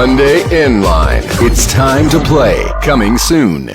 Hyundai N-Line. It's time to play. Coming soon.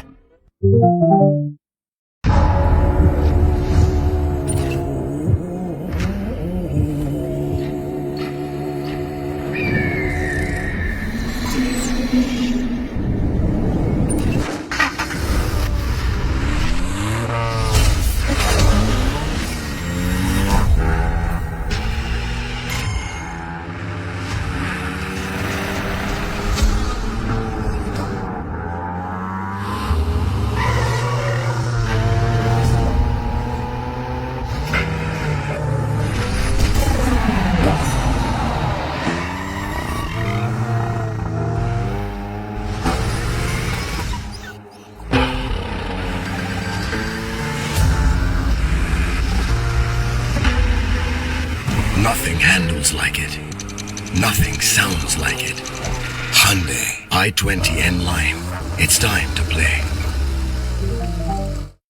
Nothing handles like it. Nothing sounds like it. Hyundai i20 N-Line. It's time to play.